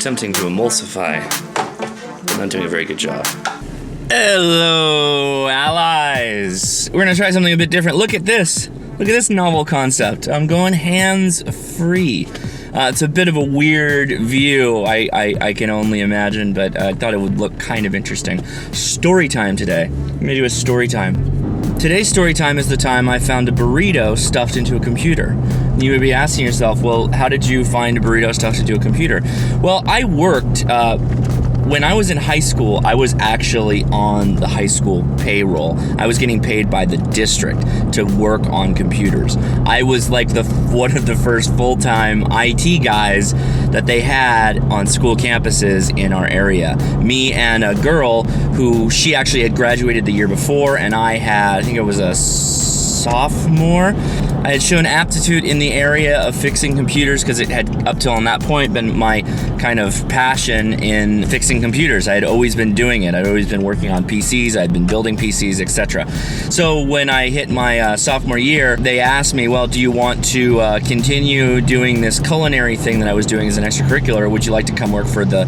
attempting to emulsify. I'm not doing a very good job. Hello, allies. We're gonna try something a bit different. Look at this. Look at this novel concept. I'm going hands-free. It's a bit of a weird view, I can only imagine, but I thought it would look kind of interesting. Story time today. I'm gonna do a story time. Today's story time is the time I found a burrito stuffed into a computer. You would be asking yourself, well, how did you find a burrito stuffed into a computer? Well, I worked, when I was in high school, I was actually on the high school payroll. I was getting paid by the district to work on computers. I was like one of the first full-time IT guys that they had on school campuses in our area. Me and a girl who she actually had graduated the year before, and I think it was a sophomore. I had shown aptitude in the area of fixing computers because it had, up till that point, been my kind of passion in fixing computers. I had always been doing it. I'd always been working on PCs. I'd been building PCs, etc. So when I hit my sophomore year, they asked me, well, do you want to continue doing this culinary thing that I was doing as an extracurricular, or would you like to come work for the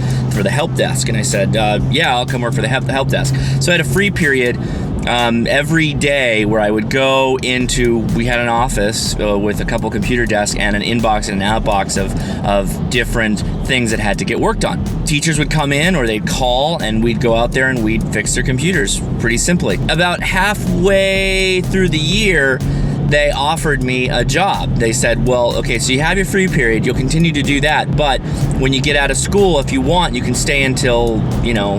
help desk? And I said, yeah, I'll come work for the help desk. So I had a free period every day where I would go into, we had an office with a couple computer desks and an inbox and an outbox of different things that had to get worked on. Teachers would come in or they'd call and we'd go out there and we'd fix their computers pretty simply. About halfway through the year, they offered me a job. They said, well, okay, so you have your free period, you'll continue to do that, but when you get out of school, if you want, you can stay until,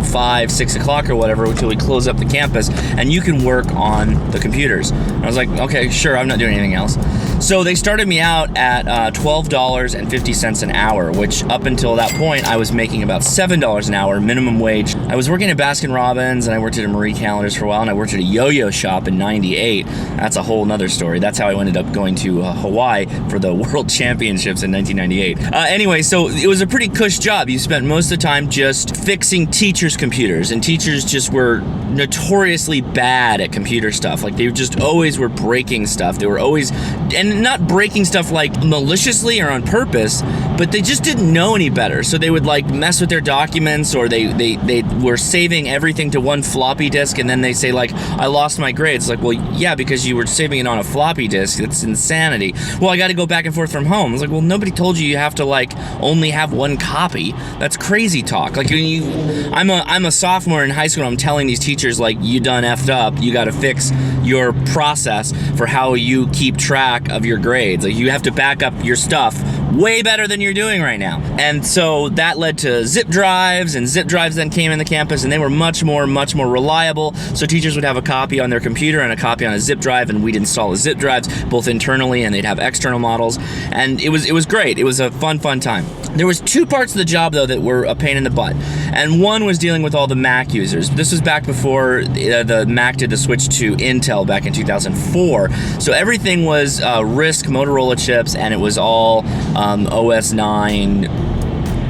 5, 6 o'clock or whatever, until we close up the campus, and you can work on the computers. And I was like, okay, sure, I'm not doing anything else. So they started me out at $12.50 an hour, which up until that point, I was making about $7 an hour, minimum wage. I was working at Baskin-Robbins, and I worked at a Marie Callender's for a while, and I worked at a yo-yo shop in '98. That's a whole nother story. That's how I ended up going to Hawaii for the World Championships in 1998. Anyway, so it was a pretty cush job. You spent most of the time just fixing teachers' computers, and teachers just were notoriously bad at computer stuff. Like, they just always were breaking stuff. They were always, and not breaking stuff like maliciously or on purpose, but they just didn't know any better. So they would like mess with their documents, or they were saving everything to one floppy disk, and then they say like, I lost my grades. Like, well, yeah, because you were saving it on a floppy disk. It's insanity. Well, I got to go back and forth from home. I was like, well, nobody told you have to like only have one copy. That's crazy talk. Like, I'm a sophomore in high school. I'm telling these teachers like, you done effed up. You got to fix your process for how you keep track of your grades. Like, you have to back up your stuff way better than you're doing right now. And so that led to zip drives, and zip drives then came in the campus, and they were much more reliable. So teachers would have a copy on their computer and a copy on a zip drive, and we'd install the zip drives both internally, and they'd have external models, and it was great. It was a fun time. There was two parts of the job though that were a pain in the butt, and one was dealing with all the Mac users. This was back before the Mac did the switch to Intel back in 2004. So everything was RISC Motorola chips, and it was all OS 9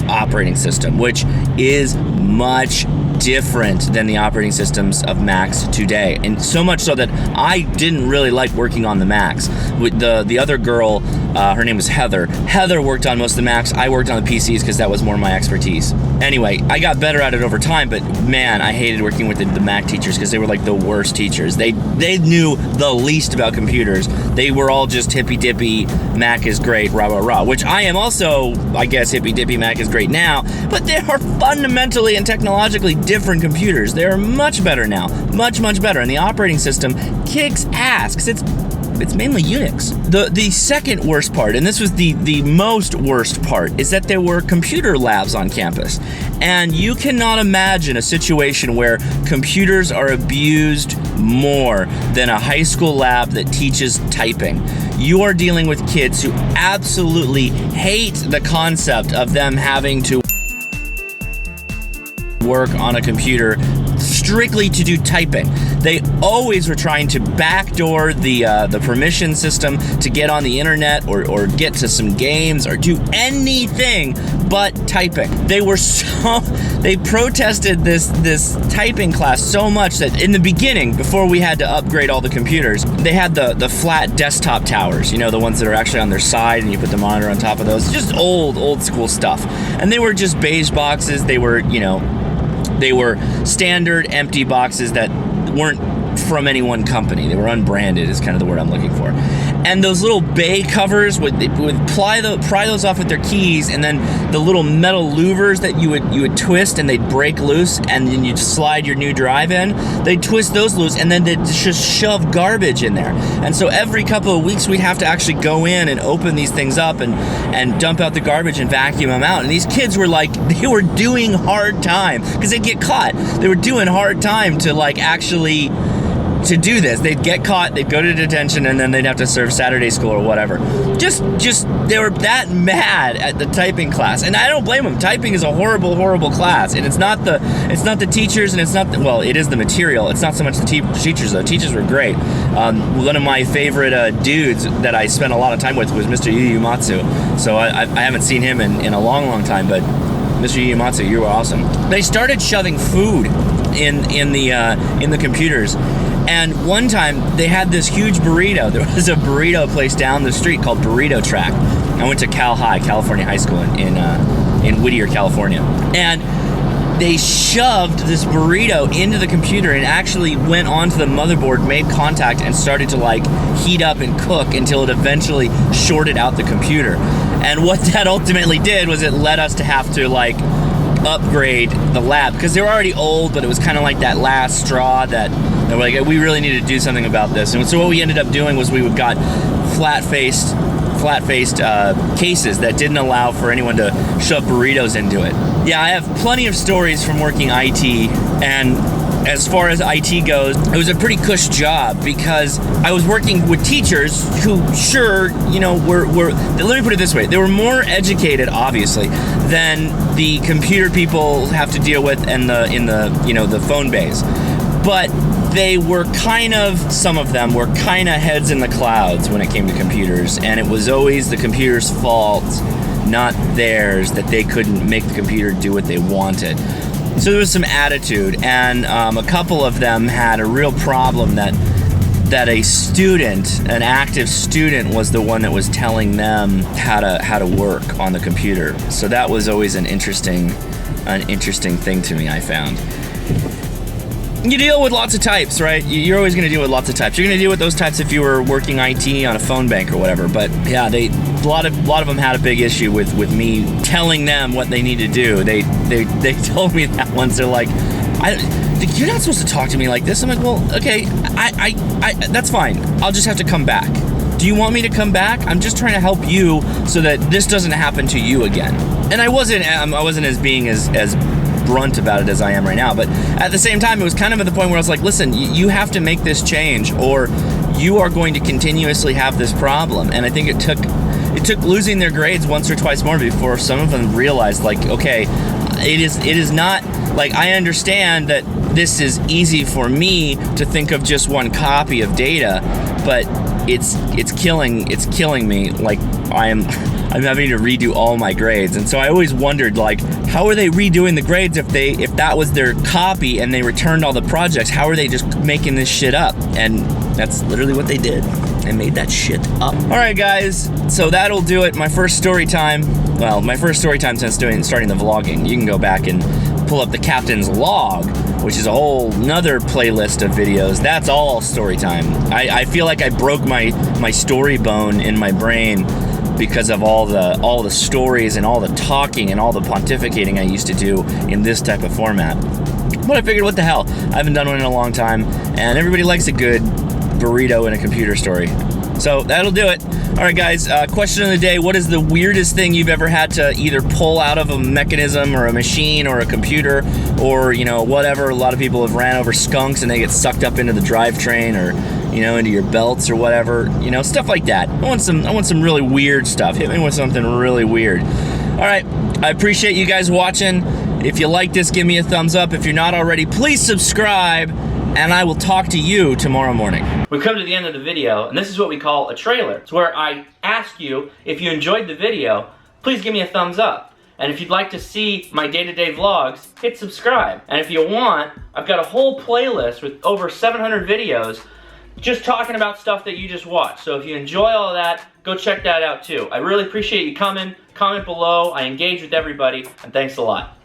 operating system, which is much different than the operating systems of Macs today, and so much so that I didn't really like working on the Macs. With the other girl, her name was Heather. Heather worked on most of the Macs. I worked on the PCs because that was more my expertise. Anyway, I got better at it over time, but man, I hated working with the Mac teachers because they were like the worst teachers. They knew the least about computers. They were all just hippy-dippy, Mac is great, rah, rah, rah, which I am also, I guess, hippy-dippy, Mac is great now, but they are fundamentally and technologically different computers. They are much better now, much better, and the operating system kicks ass because it's mainly Unix. The second worst part, and this was the most worst part, is that there were computer labs on campus. And you cannot imagine a situation where computers are abused more than a high school lab that teaches typing. You are dealing with kids who absolutely hate the concept of them having to work on a computer strictly to do typing. They always were trying to backdoor the permission system to get on the internet or get to some games or do anything but typing. They protested this typing class so much that in the beginning, before we had to upgrade all the computers, they had the flat desktop towers, you know, the ones that are actually on their side and you put the monitor on top of those. Just old school stuff. And they were just beige boxes. They were, you know, they were standard empty boxes that weren't from any one company. They were unbranded is kind of the word I'm looking for. And those little bay covers would pry those off with their keys, and then the little metal louvers that you would twist and they'd break loose, and then you'd slide your new drive in. They'd twist those loose, and then they'd just shove garbage in there. And so every couple of weeks we'd have to actually go in and open these things up and dump out the garbage and vacuum them out. And these kids were like, they were doing hard time because they'd get caught. They were doing hard time to like actually to do this. They'd get caught, they'd go to detention, and then they'd have to serve Saturday school or whatever. Just they were that mad at the typing class, and I don't blame them. Typing is a horrible class, and it's not the teachers, and it's not well, it is the material. It's not so much the teachers though. Teachers were great. One of my favorite dudes that I spent a lot of time with was Mr. Yu Matsu. So I haven't seen him in a long time, but Mr. Yu Matsu, you were awesome. They started shoving food in the computers. And one time they had this huge burrito. There was a burrito place down the street called Burrito Track. I went to California High School in Whittier, California. And they shoved this burrito into the computer and actually went onto the motherboard, made contact, and started to like heat up and cook until it eventually shorted out the computer. And what that ultimately did was it led us to have to like upgrade the lab because they were already old, but it was kind of like that last straw that we're like, we really need to do something about this. And so what we ended up doing was we got flat-faced cases that didn't allow for anyone to shove burritos into it. Yeah, I have plenty of stories from working IT, and as far as IT goes, it was a pretty cush job because I was working with teachers who, sure, you know, were let me put it this way, they were more educated, obviously, than the computer people have to deal with in the phone bays. But they were some of them were kind of heads in the clouds when it came to computers, and it was always the computer's fault, not theirs, that they couldn't make the computer do what they wanted. So there was some attitude, and a couple of them had a real problem that an active student was the one that was telling them how to work on the computer. So that was always an interesting thing to me, I found. You deal with lots of types, right? You're always going to deal with lots of types. You're going to deal with those types if you were working IT on a phone bank or whatever. But yeah, a lot of them had a big issue with me telling them what they need to do. They told me that once. They're like, "You're not supposed to talk to me like this." I'm like, "Well, okay, I that's fine. I'll just have to come back. Do you want me to come back? I'm just trying to help you so that this doesn't happen to you again." And I wasn't as being as blunt about it as I am right now, but at the same time it was kind of at the point where I was like, listen, you have to make this change or you are going to continuously have this problem. And I think it took losing their grades once or twice more before some of them realized, like, okay, it is not like, I understand that this is easy for me to think of just one copy of data, but it's killing me. Like I'm having to redo all my grades. And so I always wondered, like, how are they redoing the grades if that was their copy and they returned all the projects? How are they just making this shit up? And that's literally what they did. They made that shit up. All right, guys. So that'll do it. My first story time. Well, my first story time since starting the vlogging. You can go back and pull up the Captain's Log, which is a whole nother playlist of videos. That's all story time. I feel like I broke my story bone in my brain because of all the stories and all the talking and all the pontificating I used to do in this type of format. But I figured, what the hell? I haven't done one in a long time, and everybody likes a good burrito in a computer story. So that'll do it. All right, guys, question of the day: what is the weirdest thing you've ever had to either pull out of a mechanism or a machine or a computer or, you know, whatever? A lot of people have ran over skunks and they get sucked up into the drivetrain or, you know, into your belts or whatever, you know, stuff like that. I want some really weird stuff. Hit me with something really weird. All right, I appreciate you guys watching. If you like this, give me a thumbs up. If you're not already, please subscribe, and I will talk to you tomorrow morning. We've come to the end of the video, and this is what we call a trailer. It's where I ask you, if you enjoyed the video, please give me a thumbs up. And if you'd like to see my day-to-day vlogs, hit subscribe. And if you want, I've got a whole playlist with over 700 videos just talking about stuff that you just watched. So if you enjoy all of that, go check that out too. I really appreciate you coming. Comment below. I engage with everybody, and thanks a lot.